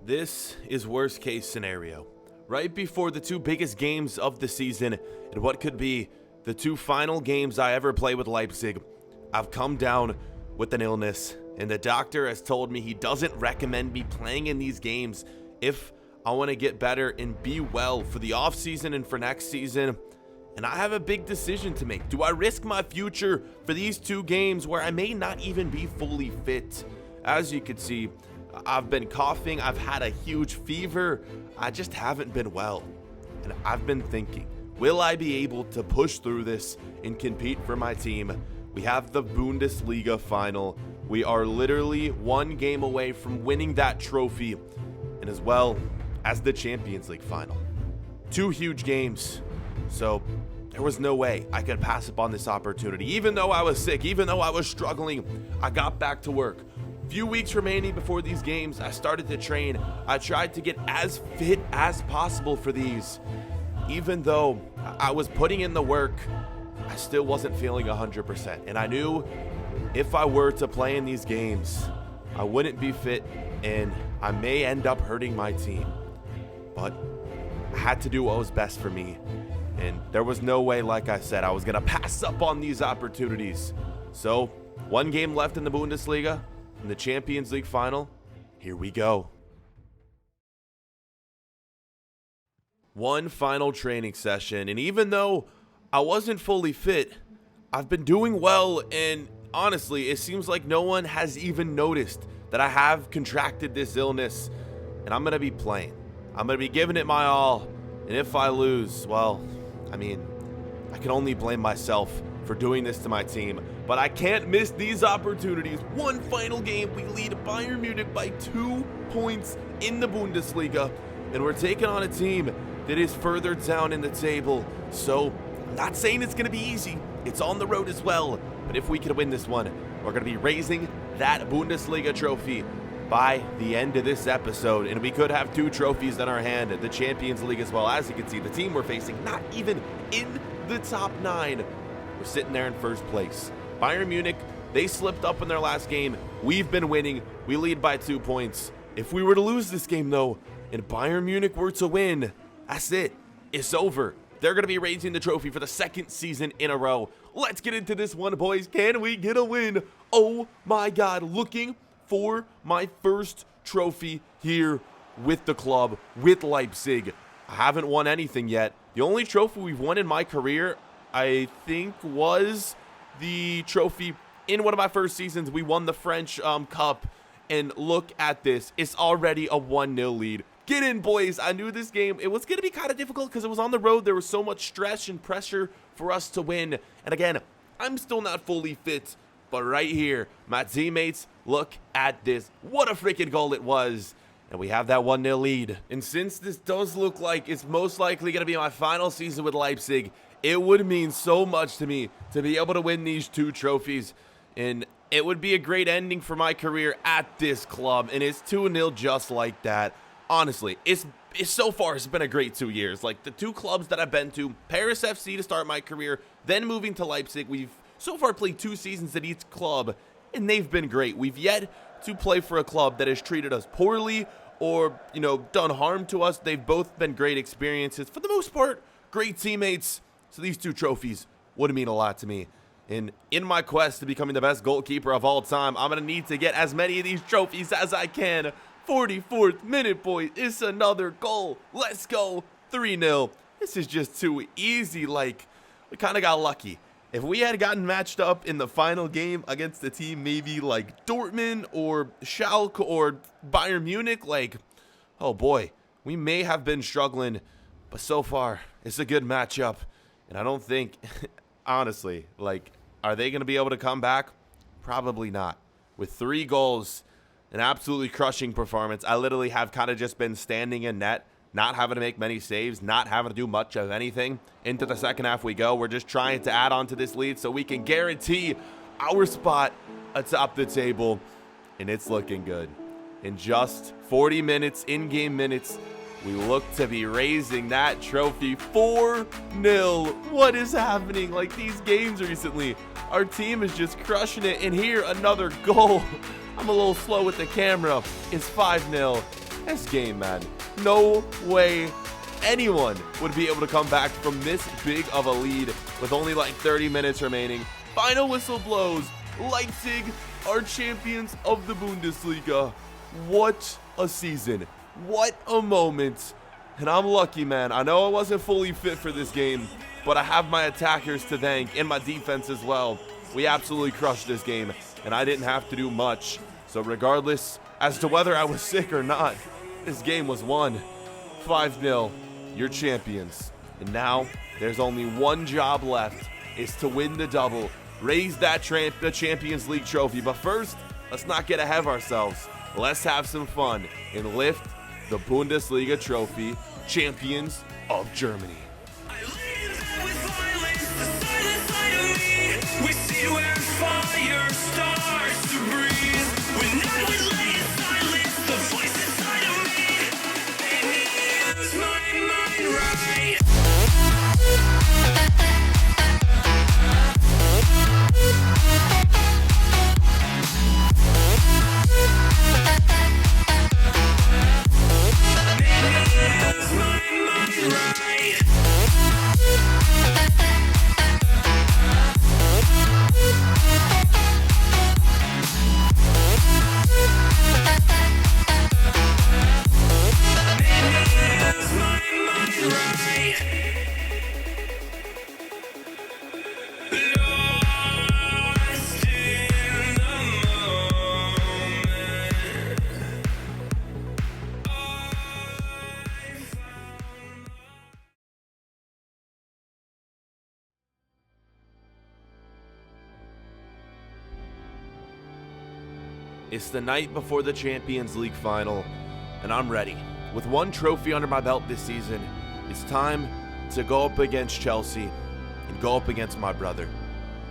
This is worst case scenario. Right before the two biggest games of the season and what could be the two final games I ever play with Leipzig, I've come down with an illness, and the doctor has told me he doesn't recommend me playing in these games if I want to get better and be well for the offseason and for next season. And I have a big decision to make. Do I risk my future for these two games where I may not even be fully fit? As you can see, I've been coughing, I've had a huge fever, I just haven't been well. And I've been thinking, will I be able to push through this and compete for my team? We have the Bundesliga final. We are literally one game away from winning that trophy, and as well as the Champions League final. Two huge games, so there was no way I could pass up on this opportunity. Even though I was sick, even though I was struggling, I got back to work. Few weeks remaining before these games, I started to train. I tried to get as fit as possible for these. Even though I was putting in the work, I still wasn't feeling 100%. And I knew if I were to play in these games, I wouldn't be fit and I may end up hurting my team. But I had to do what was best for me. And there was no way, like I said, I was going to pass up on these opportunities. So, one game left in the Bundesliga. In the Champions League final, here we go. One final training session, and even though I wasn't fully fit, I've been doing well, and honestly, it seems like no one has even noticed that I have contracted this illness, and I'm going to be playing. I'm going to be giving it my all, and if I lose, well, I can only blame myself for doing this to my team, but I can't miss these opportunities. One final game, we lead Bayern Munich by 2 points in the Bundesliga, and we're taking on a team that is further down in the table. So, I'm not saying it's going to be easy. It's on the road as well, but if we could win this one, we're going to be raising that Bundesliga trophy by the end of this episode, and we could have 2 trophies in our hand, the Champions League as well. As you can see, the team we're facing, not even in the top 9. We're sitting there in first place. Bayern Munich, they slipped up in their last game. We've been winning. We lead by 2 points. If we were to lose this game, though, and Bayern Munich were to win, that's it. It's over. They're going to be raising the trophy for the 2nd season in a row. Let's get into this one, boys. Can we get a win? Oh, my God. Looking for my first trophy here with the club, with Leipzig. I haven't won anything yet. The only trophy we've won in my career, I think, was the trophy in one of my first seasons. We won the French Cup, and look at this. It's already a 1-0 lead. Get in, boys. I knew this game, it was going to be kind of difficult because it was on the road. There was so much stress and pressure for us to win. And again, I'm still not fully fit, but right here, my teammates, look at this. What a freaking goal it was. And we have that 1-0 lead. And since this does look like it's most likely going to be my final season with Leipzig, it would mean so much to me to be able to win these 2 trophies. And it would be a great ending for my career at this club. And it's 2-0 just like that. Honestly, it's so far, it's been a great 2 years. Like, the 2 clubs that I've been to, Paris FC to start my career, then moving to Leipzig. We've so far played 2 seasons at each club, and they've been great. We've yet to play for a club that has treated us poorly or, done harm to us. They've both been great experiences. For the most part, great teammates. So these 2 trophies would mean a lot to me. And in my quest to becoming the best goalkeeper of all time, I'm going to need to get as many of these trophies as I can. 44th minute, boys. It's another goal. Let's go. 3-0. This is just too easy. Like, we kind of got lucky. If we had gotten matched up in the final game against a team maybe like Dortmund or Schalke or Bayern Munich, like, oh boy, we may have been struggling. But so far, it's a good matchup. And I don't think, honestly, like, are they going to be able to come back? Probably not. With 3 goals, an absolutely crushing performance. I literally have kind of just been standing in net, not having to make many saves, not having to do much of anything. Into the second half we go. We're just trying to add on to this lead so we can guarantee our spot atop the table. And it's looking good. In just 40 minutes, in-game minutes, we look to be raising that trophy. 4-0. What is happening? Like, these games recently, our team is just crushing it. And here, another goal. I'm a little slow with the camera. It's 5-0. this game, man. No way anyone would be able to come back from this big of a lead with only like 30 minutes remaining. Final whistle blows. Leipzig are champions of the Bundesliga. What a season. What a moment. And I'm lucky, man. I know I wasn't fully fit for this game, but I have my attackers to thank and my defense as well. We absolutely crushed this game, and I didn't have to do much. So regardless as to whether I was sick or not, this game was won. 5-0. You're champions. And now there's only one job left, is to win the double. Raise that the Champions League trophy. But first, let's not get ahead of ourselves. Let's have some fun and lift the Bundesliga trophy, champions of Germany. It's the night before the Champions League final, and I'm ready. With one trophy under my belt this season, it's time to go up against Chelsea and go up against my brother.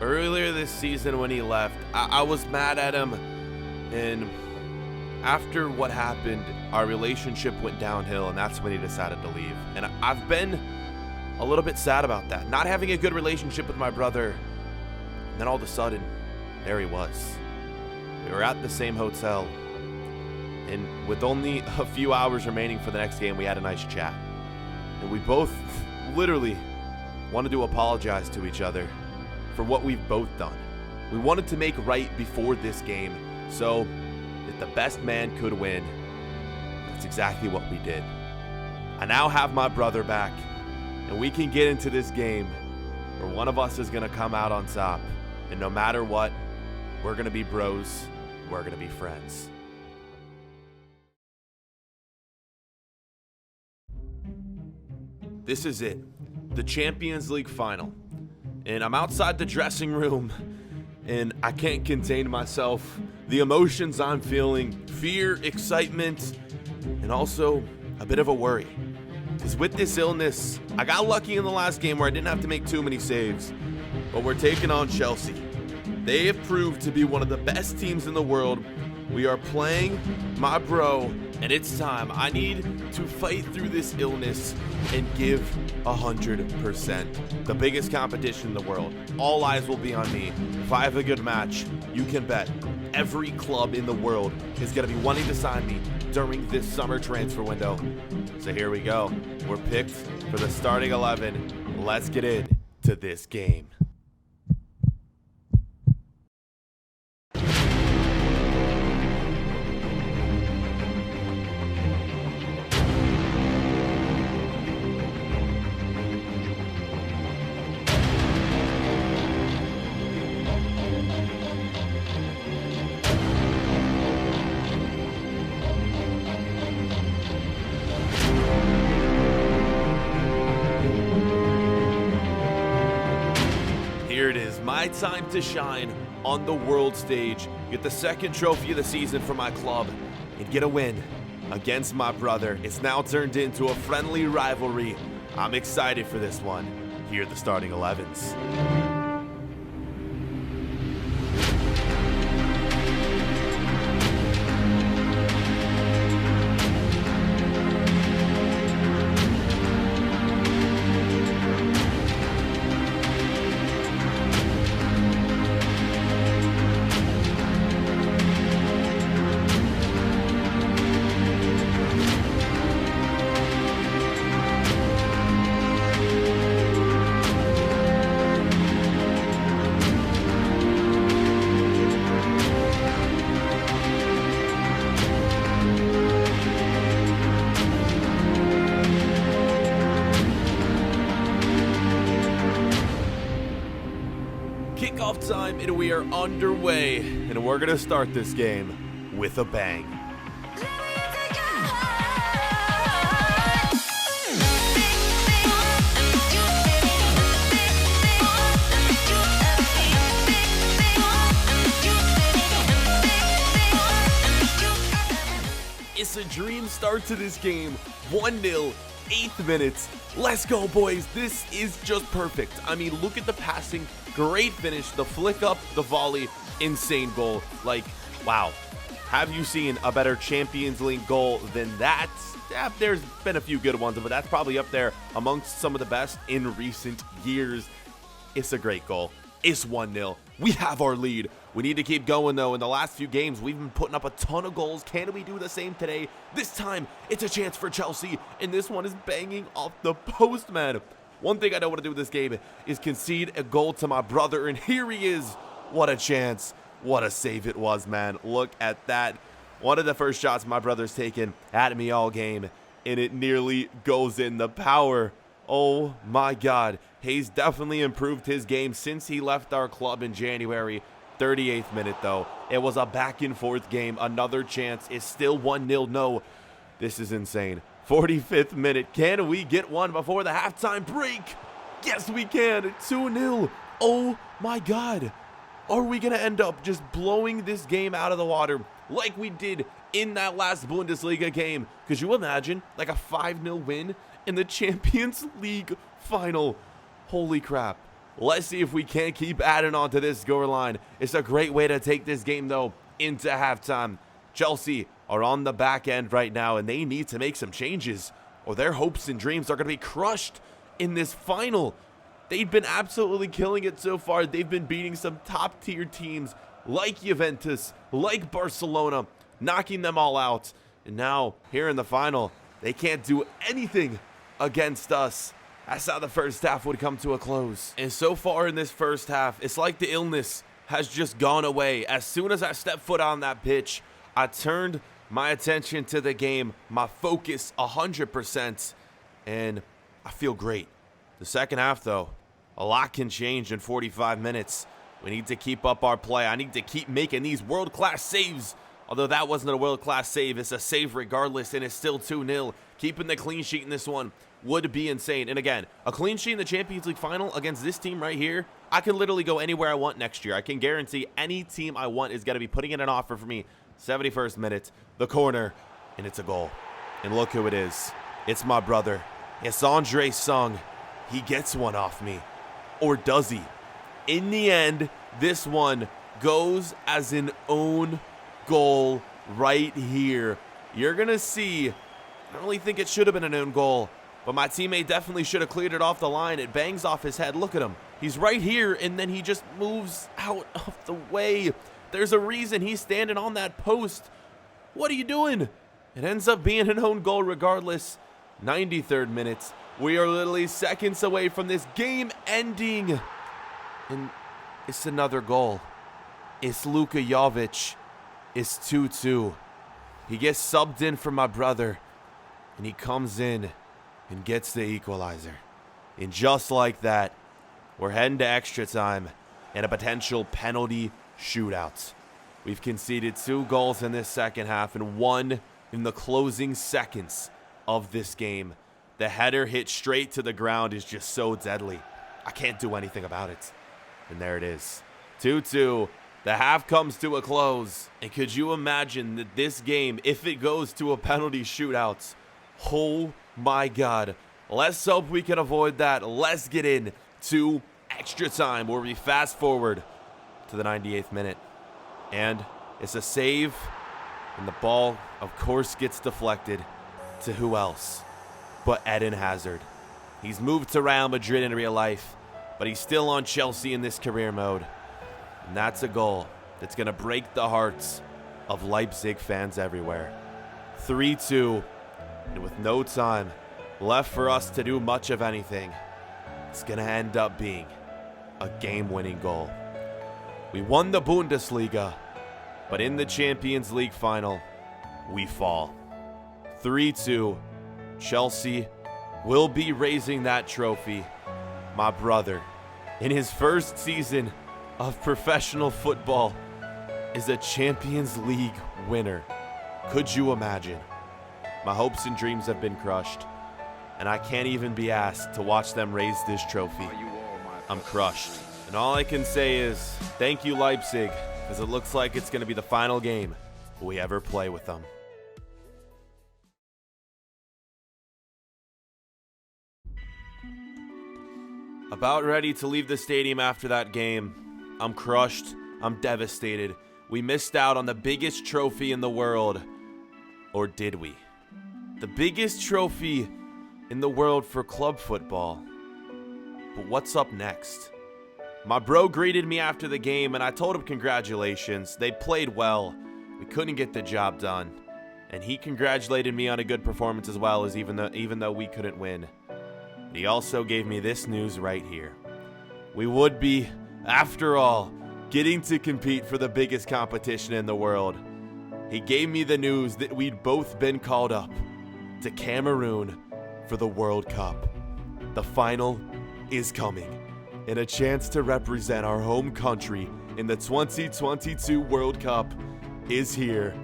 Earlier this season when he left, I was mad at him, and after what happened, our relationship went downhill, and that's when he decided to leave. And I've been a little bit sad about that, not having a good relationship with my brother. And then all of a sudden, there he was. We were at the same hotel, and with only a few hours remaining for the next game, we had a nice chat. And we both literally wanted to apologize to each other for what we've both done. We wanted to make right before this game, so that the best man could win. That's exactly what we did. I now have my brother back, and we can get into this game where one of us is going to come out on top. And no matter what, we're going to be bros. We're going to be friends. This is it, the Champions League final. And I'm outside the dressing room, and I can't contain myself. The emotions I'm feeling, fear, excitement, and also a bit of a worry. Because with this illness, I got lucky in the last game where I didn't have to make too many saves. But we're taking on Chelsea. They have proved to be one of the best teams in the world. We are playing my bro, and it's time. I need to fight through this illness and give 100%. The biggest competition in the world. All eyes will be on me. If I have a good match, you can bet every club in the world is going to be wanting to sign me during this summer transfer window. So here we go. We're picked for the starting 11. Let's get into this game. Here it is, my time to shine on the world stage. Get the second trophy of the season for my club and get a win against my brother. It's now turned into a friendly rivalry. I'm excited for this one. Here are the starting 11s. time, and we are underway. And we're going to start this game with a bang. It's a dream start to this game. 1-0, 8th minute. Let's go, boys. This is just perfect. I mean, look at the passing. Great finish. The flick up, the volley. Insane goal. Like, wow. Have you seen a better Champions League goal than that? Yeah, there's been a few good ones, but that's probably up there amongst some of the best in recent years. It's a great goal. It's 1-0. We have our lead. We need to keep going, though. In the last few games, we've been putting up a ton of goals. Can we do the same today? This time, it's a chance for Chelsea, and this one is banging off the post, man. One thing I don't want to do with this game is concede a goal to my brother, and here he is. What a chance. What a save it was, man. Look at that. One of the first shots my brother's taken at me all game, and it nearly goes in. The power. Oh, my God. He's definitely improved his game since he left our club in January. 38th minute, though. It was a back-and-forth game. Another chance. It's still 1-0. No, this is insane. 45th minute. Can we get one before the halftime break? Yes, we can. 2-0. Oh, my God. Are we going to end up just blowing this game out of the water like we did in that last Bundesliga game? Could you imagine like a 5-0 win in the Champions League final? Holy crap. Let's see if we can't keep adding on to this scoreline. It's a great way to take this game, though, into halftime. Chelsea are on the back end right now, and they need to make some changes, or their hopes and dreams are going to be crushed in this final. They've been absolutely killing it so far. They've been beating some top-tier teams like Juventus, like Barcelona, knocking them all out. And now, here in the final, they can't do anything against us. That's how the first half would come to a close. And so far in this first half, it's like the illness has just gone away. As soon as I stepped foot on that pitch, I turned my attention to the game, my focus 100%, and I feel great. The second half, though, a lot can change in 45 minutes. We need to keep up our play. I need to keep making these world-class saves. Although that wasn't a world-class save, it's a save regardless, and it's still 2-0. Keeping the clean sheet in this one would be insane. And again, a clean sheet in the Champions League final against this team right here, I can literally go anywhere I want next year. I can guarantee any team I want is going to be putting in an offer for me. 71st minute, the corner, and it's a goal. And look who it is. It's my brother. It's Josef Song. He gets one off me. Or does he? In the end, this one goes as an own goal right here. You're going to see, I don't really think it should have been an own goal, but my teammate definitely should have cleared it off the line. It bangs off his head. Look at him. He's right here, and then he just moves out of the way. There's a reason he's standing on that post. What are you doing? It ends up being an own goal regardless. 93rd minute. We are literally seconds away from this game ending. And it's another goal. It's Luka Jovic. It's 2-2. He gets subbed in for my brother, and he comes in and gets the equalizer. And just like that, we're heading to extra time and a potential penalty shootout. We've conceded 2 goals in this second half and 1 in the closing seconds of this game. The header hit straight to the ground is just so deadly. I can't do anything about it. And there it is. 2-2. The half comes to a close. And could you imagine that this game, if it goes to a penalty shootout, oh my God. Let's hope we can avoid that. Let's get in to extra time where we fast forward to the 98th minute. And it's a save. And the ball, of course, gets deflected to who else but Eden Hazard. He's moved to Real Madrid in real life, but he's still on Chelsea in this career mode. And that's a goal that's going to break the hearts of Leipzig fans everywhere. 3-2, and with no time left for us to do much of anything, it's going to end up being a game-winning goal. We won the Bundesliga, but in the Champions League final, we fall. 3-2, Chelsea will be raising that trophy. My brother, in his first season of professional football is a Champions League winner. Could you imagine? My hopes and dreams have been crushed, and I can't even be asked to watch them raise this trophy. I'm crushed. And all I can say is, thank you, Leipzig, because it looks like it's going to be the final game we ever play with them. About ready to leave the stadium after that game. I'm crushed. I'm devastated. We missed out on the biggest trophy in the world. Or did we? The biggest trophy in the world for club football. But what's up next? My bro greeted me after the game and I told him congratulations. They played well. We couldn't get the job done. And he congratulated me on a good performance as well, as even though we couldn't win. But he also gave me this news right here. We would be, after all, getting to compete for the biggest competition in the world. He gave me the news that we'd both been called up to Cameroon for the World Cup. The final is coming, and a chance to represent our home country in the 2022 World Cup is here.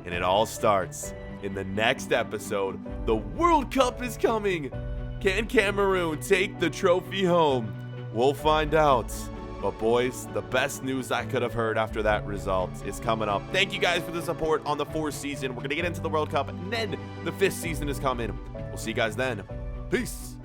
And it all starts in the next episode. The World Cup is coming. Can Cameroon take the trophy home? We'll find out. But boys, the best news I could have heard after that result is coming up. Thank you guys for the support on the 4th season. We're going to get into the World Cup, and then the 5th season is coming. We'll see you guys then. Peace.